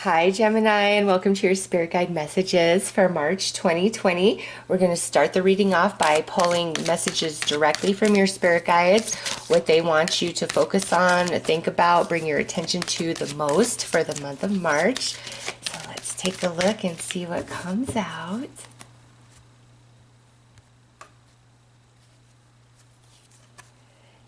Hi, Gemini, and welcome to your Spirit Guide messages for March 2020. We're going to start the reading off by pulling messages directly from your Spirit Guides, what they want you to focus on, think about, bring your attention to the most for the month of March. So let's take a look and see what comes out.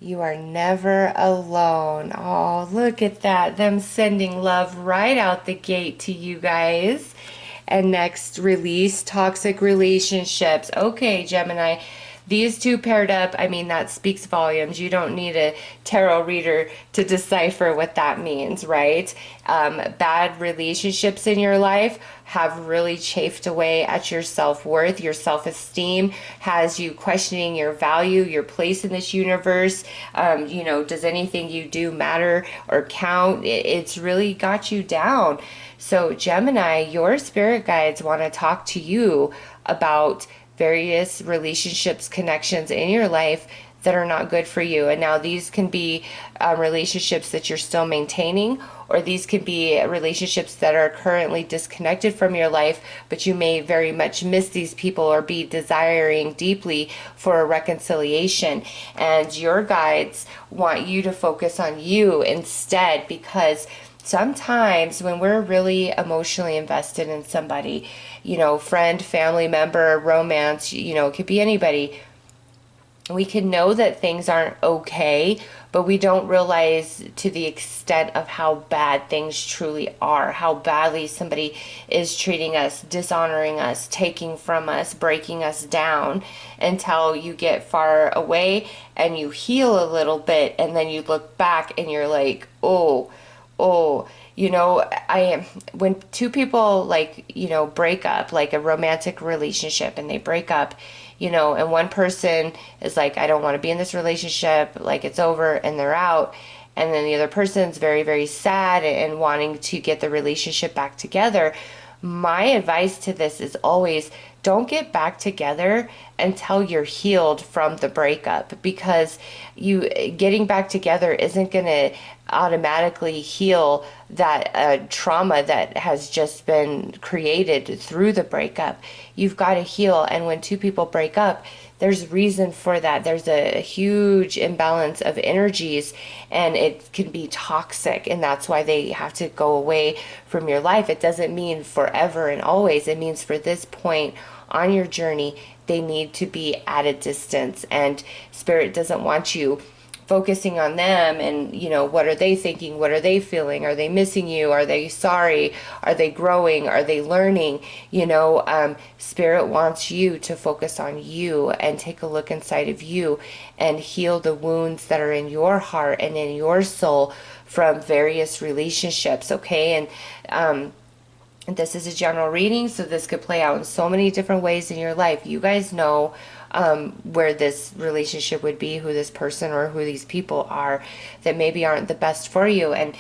You are never alone. Oh, look at that. Them sending love right out the gate to you guys. And next, release toxic relationships. Okay, Gemini. These two paired up, I mean, that speaks volumes. You don't need a tarot reader to decipher what that means, right? Bad relationships in your life have really chafed away at your self-worth. Your self-esteem has you questioning your value, your place in this universe. Does anything you do matter or count? It's really got you down. So Gemini, your spirit guides want to talk to you about various relationships, connections in your life that are not good for you. And now these can be relationships that you're still maintaining, or these can be relationships that are currently disconnected from your life, but you may very much miss these people or be desiring deeply for a reconciliation. And your guides want you to focus on you instead, because sometimes when we're really emotionally invested in somebody, friend, family member, romance, it could be anybody, we can know that things aren't okay, but we don't realize to the extent of how bad things truly are, how badly somebody is treating us, dishonoring us, taking from us, breaking us down, until you get far away and you heal a little bit, and then you look back and you're like, oh, when two people break up, like a romantic relationship, and they break up, and one person is like, I don't want to be in this relationship, like it's over, and they're out. And then the other person's very, very sad and wanting to get the relationship back together. My advice to this is always don't get back together until you're healed from the breakup, because you getting back together isn't going to automatically heal that trauma that has just been created through the breakup. You've got to heal. And when two people break up, there's reason for that. There's a huge imbalance of energies, and it can be toxic, and that's why they have to go away from your life. It doesn't mean forever and always. It means for this point on your journey, they need to be at a distance, and Spirit doesn't want you focusing on them and what are they thinking, what are they feeling, are they missing you, are they sorry, are they growing, are they learning. Spirit wants you to focus on you and take a look inside of you and heal the wounds that are in your heart and in your soul from various relationships. Okay, and this is a general reading, so this could play out in so many different ways in your life. You guys know where this relationship would be, who this person or who these people are that maybe aren't the best for you. And,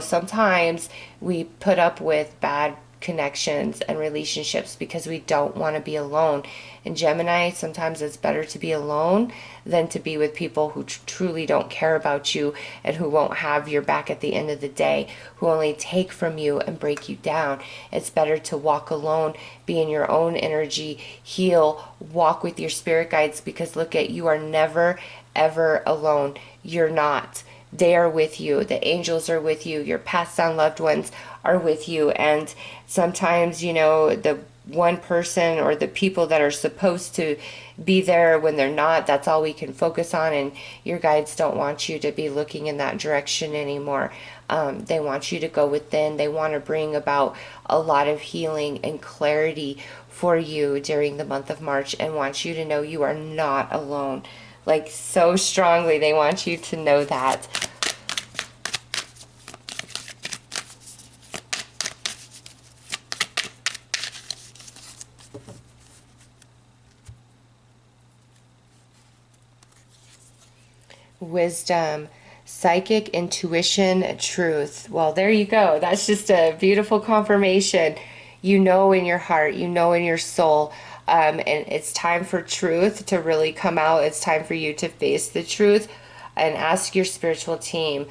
sometimes we put up with bad connections and relationships because we don't want to be alone. And Gemini, sometimes it's better to be alone than to be with people who truly don't care about you and who won't have your back at the end of the day, who only take from you and break you down. It's better to walk alone, be in your own energy, heal, walk with your spirit guides, because look at, you are never ever alone. You're not. They are with you. The angels are with you. Your passed on loved ones are with you. And sometimes, the one person or the people that are supposed to be there when they're not, that's all we can focus on. And your guides don't want you to be looking in that direction anymore. They want you to go within. They want to bring about a lot of healing and clarity for you during the month of March, and want you to know you are not alone. Like, so strongly, they want you to know that. Wisdom, psychic intuition, truth. Well, there you go. That's just a beautiful confirmation. In your heart, in your soul. And it's time for truth to really come out. It's time for you to face the truth and ask your spiritual team,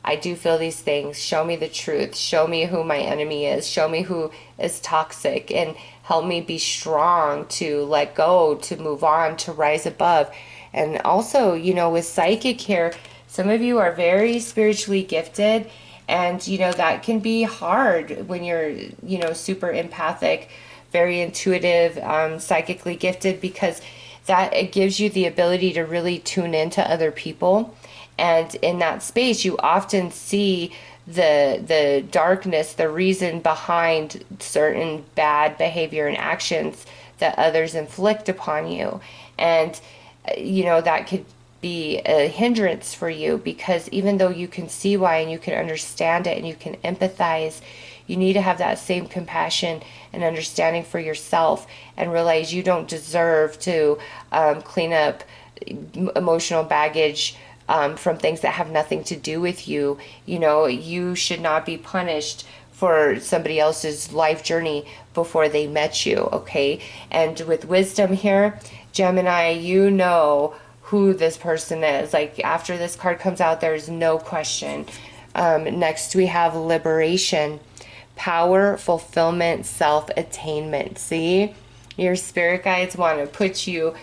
I do feel these things. Show me the truth. Show me who my enemy is. Show me who is toxic, and help me be strong to let go, to move on, to rise above. And also, with psychic here, some of you are very spiritually gifted, and that can be hard when you're super empathic, very intuitive, psychically gifted, because that it gives you the ability to really tune into other people. And in that space, you often see the darkness, the reason behind certain bad behavior and actions that others inflict upon you. And that could be a hindrance for you, because even though you can see why and you can understand it and you can empathize, you need to have that same compassion and understanding for yourself, and realize you don't deserve to clean up emotional baggage from things that have nothing to do with you. You should not be punished for somebody else's life journey before they met you, okay? And with wisdom here, Gemini, you know who this person is. Like, after this card comes out, there's no question. Next, we have liberation, power, fulfillment, self-attainment. See? Your spirit guides want to put you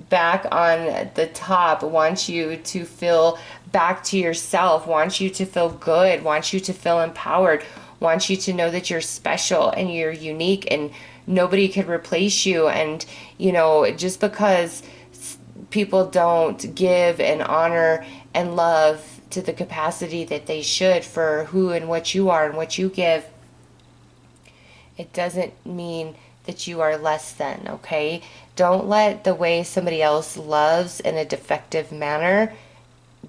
back on the top, want you to feel back to yourself, want you to feel good, want you to feel empowered, want you to know that you're special and you're unique and nobody could replace you. And just because people don't give and honor and love to the capacity that they should for who and what you are and what you give, it doesn't mean that you are less than, okay? Don't let the way somebody else loves in a defective manner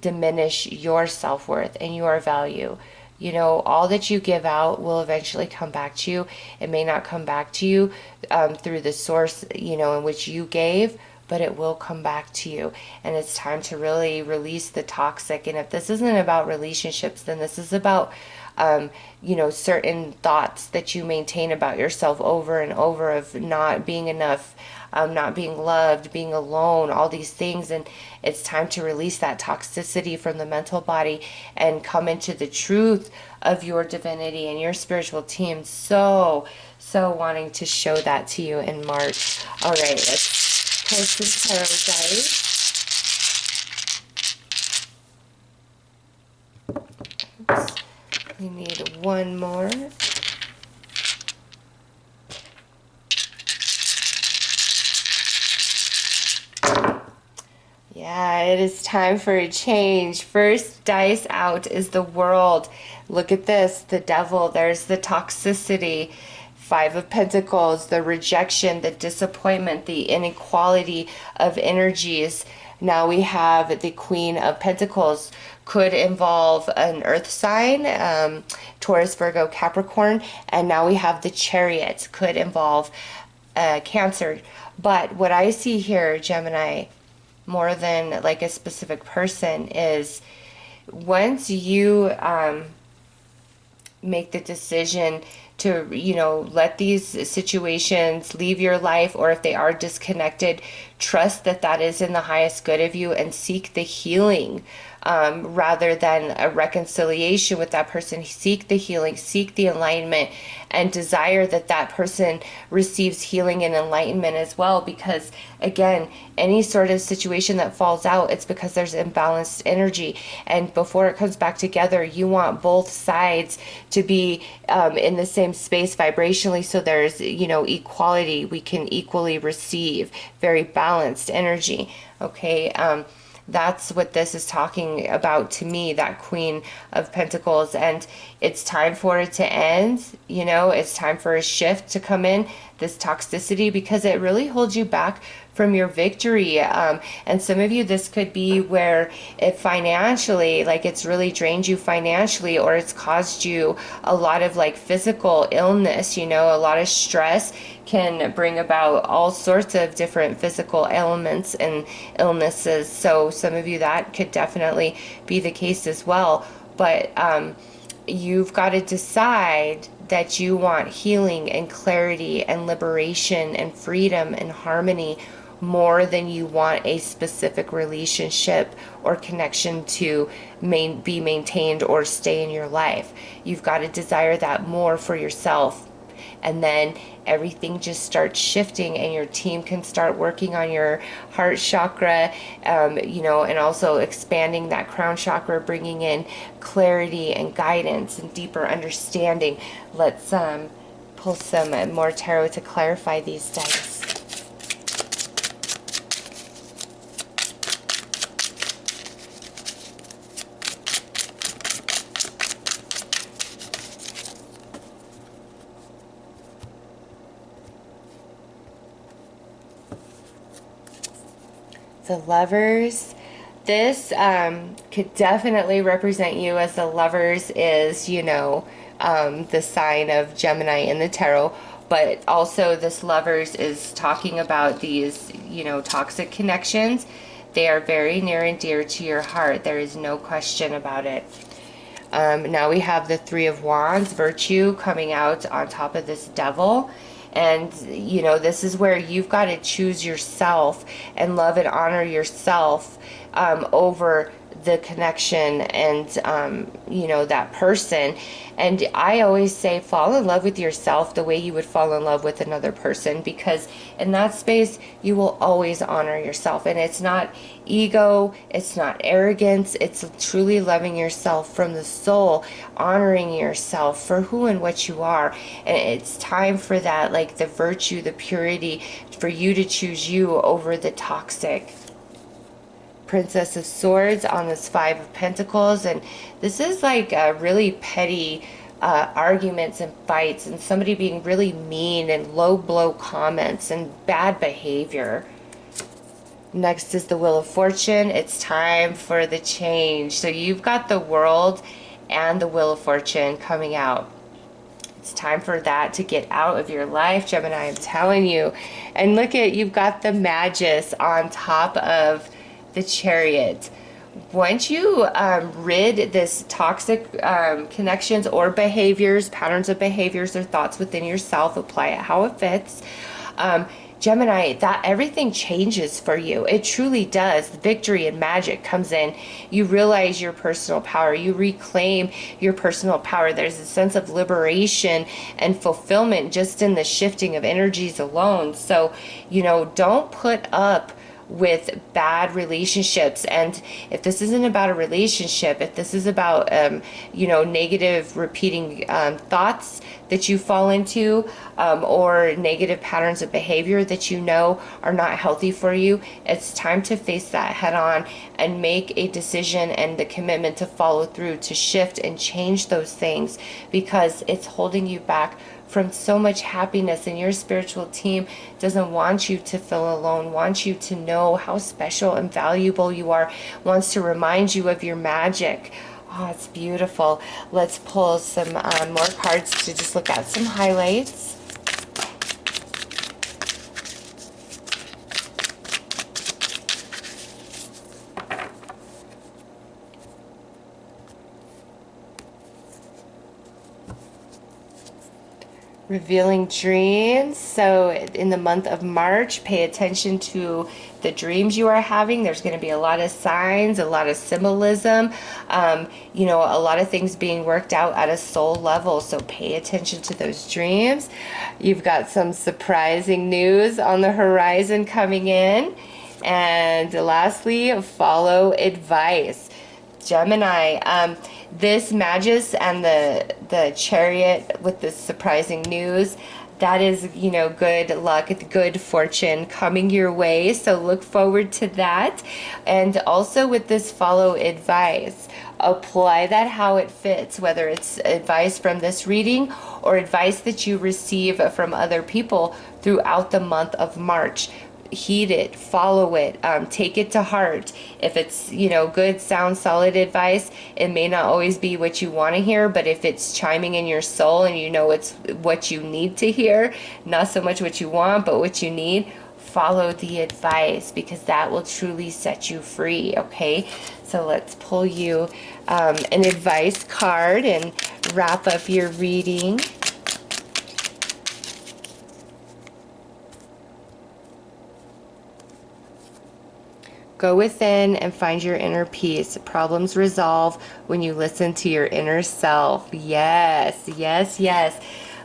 diminish your self-worth and your value. All that you give out will eventually come back to you. It may not come back to you through the source, in which you gave, but it will come back to you. And it's time to really release the toxic. And if this isn't about relationships, then this is about certain thoughts that you maintain about yourself over and over, of not being enough, not being loved, being alone, all these things. And it's time to release that toxicity from the mental body and come into the truth of your divinity. And your spiritual team so wanting to show that to you in March. All right, let's pull some tarot dice. We need one more. Yeah, it is time for a change. First dice out is the World. Look at this, the Devil. There's the toxicity. Five of Pentacles, the rejection, the disappointment, the inequality of energies. Now we have the Queen of Pentacles. Could involve an earth sign, Taurus, Virgo, Capricorn. And now we have the Chariot. Could involve Cancer. But what I see here, Gemini, more than like a specific person, is once you make the decision to let these situations leave your life, or if they are disconnected, trust that that is in the highest good of you, and seek the healing rather than a reconciliation with that person. Seek the healing, seek the enlightenment, and desire that that person receives healing and enlightenment as well. Because again, any sort of situation that falls out, it's because there's imbalanced energy. And before it comes back together, you want both sides to be in the same space vibrationally, so there's equality. We can equally receive very balanced energy. Okay. That's what this is talking about to me, that Queen of Pentacles. And it's time for it to end. It's time for a shift to come in, this toxicity, because it really holds you back from your victory. And some of you, this could be where it financially, like it's really drained you financially, or it's caused you a lot of like physical illness, a lot of stress can bring about all sorts of different physical ailments and illnesses. So some of you, that could definitely be the case as well. But you've got to decide that you want healing and clarity and liberation and freedom and harmony more than you want a specific relationship or connection to be maintained or stay in your life. You've got to desire that more for yourself. And then everything just starts shifting, and your team can start working on your heart chakra, and also expanding that crown chakra, bringing in clarity and guidance and deeper understanding. Let's pull some more tarot to clarify these dice. The Lovers. This could definitely represent you, as the Lovers is, the sign of Gemini in the tarot. But also this Lovers is talking about these, toxic connections. They are very near and dear to your heart. There is no question about it. Now we have the Three of Wands, Virtue, coming out on top of this Devil. And, this is where you've got to choose yourself and love and honor yourself over the connection and, that person. And I always say, fall in love with yourself the way you would fall in love with another person, because in that space, you will always honor yourself. And it's not ego, it's not arrogance, it's truly loving yourself from the soul, honoring yourself for who and what you are. And it's time for that, like the virtue, the purity, for you to choose you over the toxic. Princess of Swords on this Five of Pentacles, and this is like really petty arguments and fights, and somebody being really mean and low blow comments and bad behavior. Next is the Wheel of Fortune. It's time for the change. So you've got the World and the Wheel of Fortune coming out. It's time for that to get out of your life, Gemini, I'm telling you. And look at, you've got the Magus on top of the Chariot. Once you rid this toxic connections or behaviors, patterns of behaviors or thoughts within yourself, apply it how it fits. Gemini, that everything changes for you. It truly does. Victory and magic comes in. You realize your personal power. You reclaim your personal power. There's a sense of liberation and fulfillment just in the shifting of energies alone. So, don't put up with bad relationships. And if this isn't about a relationship, if this is about negative repeating thoughts that you fall into, or negative patterns of behavior that are not healthy for you, it's time to face that head on and make a decision and the commitment to follow through, to shift and change those things, because it's holding you back from so much happiness. And your spiritual team doesn't want you to feel alone, wants you to know how special and valuable you are, wants to remind you of your magic. Oh, it's beautiful. Let's pull some more cards to just look at some highlights. Revealing dreams. So in the month of March, pay attention to the dreams you are having. There's going to be a lot of signs, a lot of symbolism, a lot of things being worked out at a soul level. So pay attention to those dreams. You've got some surprising news on the horizon coming in. And lastly, follow advice. Gemini, this Magus and the Chariot with this surprising news, that is, good luck, good fortune coming your way. So look forward to that. And also with this follow advice, apply that how it fits, whether it's advice from this reading or advice that you receive from other people throughout the month of March. Heed it, follow it, take it to heart. If it's, good, sound, solid advice, it may not always be what you want to hear, but if it's chiming in your soul and it's what you need to hear, not so much what you want, but what you need, follow the advice, because that will truly set you free, okay? So let's pull you an advice card and wrap up your reading. Go within and find your inner peace. Problems resolve when you listen to your inner self. Yes, yes, yes.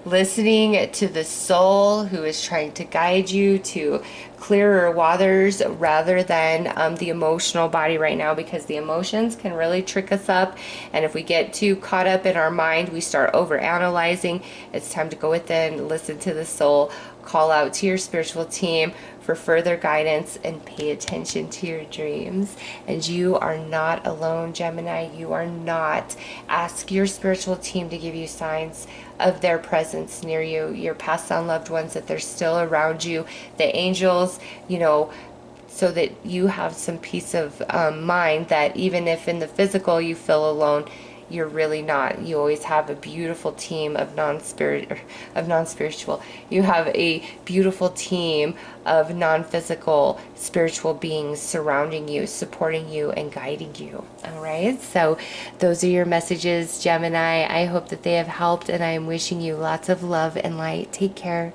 Listening to the soul who is trying to guide you to clearer waters rather than the emotional body right now, because the emotions can really trick us up. And if we get too caught up in our mind, we start over analyzing. It's time to go within, listen to the soul, call out to your spiritual team for further guidance, and pay attention to your dreams. And you are not alone, Gemini. You are not. Ask your spiritual team to give you signs of their presence near you, your passed on loved ones, that they're still around you, the angels, so that you have some peace of mind, that even if in the physical you feel alone, you're really not. You always have a beautiful team of non-spiritual. You have a beautiful team of non-physical spiritual beings surrounding you, supporting you, and guiding you. All right. So those are your messages, Gemini. I hope that they have helped, and I am wishing you lots of love and light. Take care.